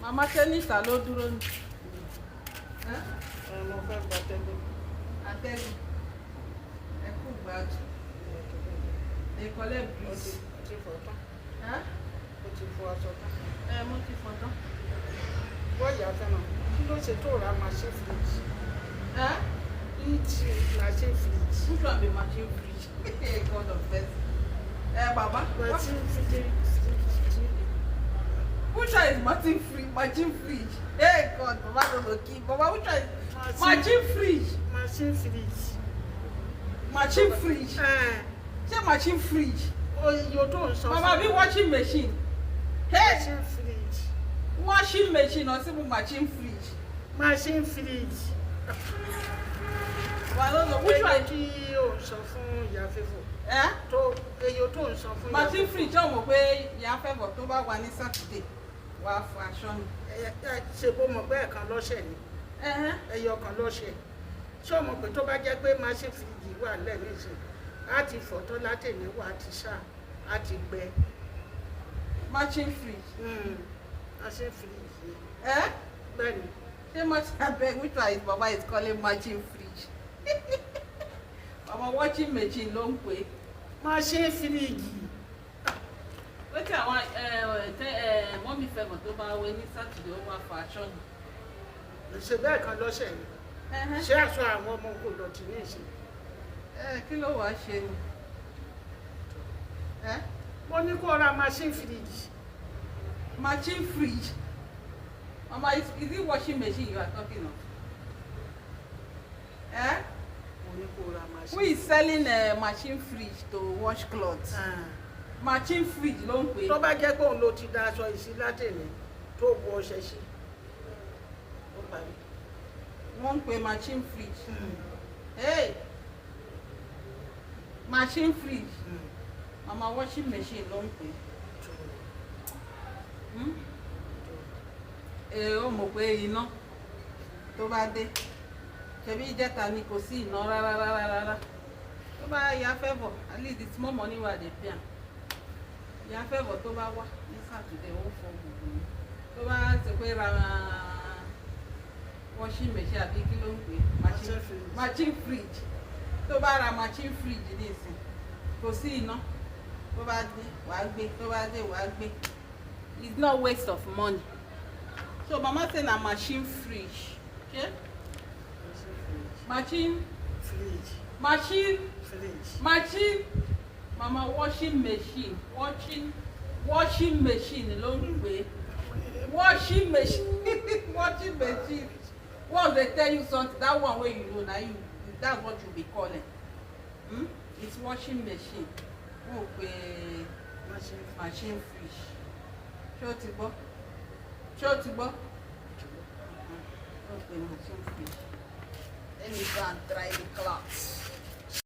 Mama tennis ta ló dúró ní. Mo fẹ́ gba tẹ́lẹ̀. Atẹ́gùn. Ẹ kú gbádùn. They collect breeze. Ó ti fọ̀ tán. Ó ti fọ aṣọ tán. Mo ti fọ̀ tán. Bọ́ọ̀yà fẹ́ràn. Kí ló ṣe tó ra machine fridge? Machine fridge. Which one be machine fridge? God of mercy. Baba. Machine fridge. Which one is machine fridge? Machine fridge. Hey God, Baba don't know key. Baba, which one is machine fridge? Machine fridge. Machine fridge. Say machine fridge. Oh, you don't suffer. Mama, be washing machine. Hey, Machine fridge. washing machine or simple machine fridge. Machine fridge. Well, I don't know which one. Tí o sọ fún ìyá Favour. Èyí tó ń sọ fún ìyá Machine fridge ó mọ̀ pé ìyá Favour tó bá wà ní Saturday wà fọ aṣọ ni. Ṣé bó mọ̀ pé ẹ̀kan lọ́sẹ̀ ni? Ẹyọ kan lọ́sẹ̀. Ṣé o mọ̀ pé tó bá jẹ́ pé machine fridge wà lẹ́ẹ̀mejì, á ti fọ̀ tán látẹ̀lé wà á ti ṣá, á ti gbẹ. Machine fridge. Machine fridge. Bẹ́ẹ̀ni. Ṣé machine abeg which one is Baba is calling machine fridge? Baba washing machine ló ń pè. Machine fridge. Wetin àwọn mọ́mí Favour tó bá wẹ ní Saturday ó wá fọ aṣọ ni. Ṣé bẹ́ẹ̀ kan lọ́sẹ̀ ni? Ṣé aṣọ àwọn ọmọ kò dọ̀tí ní ìsìn? Kí ló wàá ṣe ni? Mo ní kó ra machine fridge. Machine fridge. Mama, is it washing machine you are talking of? Mo ní kó ra Who machine. is selling a machine fridge to wash clothes? Machine fridge ló ń pè. Tó bá jẹ́ pé òun ló ti da aṣọ ìsí látẹ̀lé tó bu ọṣẹ sí. Ó parí. Wọ́n ń pè machine fridge. Hey! Machine fridge. Mama washing machine ló ń pè. Ó mọ̀ pé iná tó bá dé. Ṣebí ìjẹta ni kò sí iná rárá. Tó bá ìyá Favour, at least the small money wà dey pay am. Ìyá Favour tó bá wá ní Saturday ó fọ gbogbo mi. Tó bá ti pé ra washing machine àbí kí ló ń pè machine fridge. Tó bá ra machine fridge ní ìsìn kò sí iná. Tó bá dé wàá gbé, tó bá dé wàá gbé. It's not waste of money. So Mama say na machine fridge. Okay? Machine Fridge. Mama washing machine ló ń pè. Washing machine. Once they tell you something, that one way you know, that's what you be calling. It's washing machine. Wọ́n pè machine fridge. Ṣé o ti gbọ́? Wọ́n pè machine fridge. Let me go and try the clothes.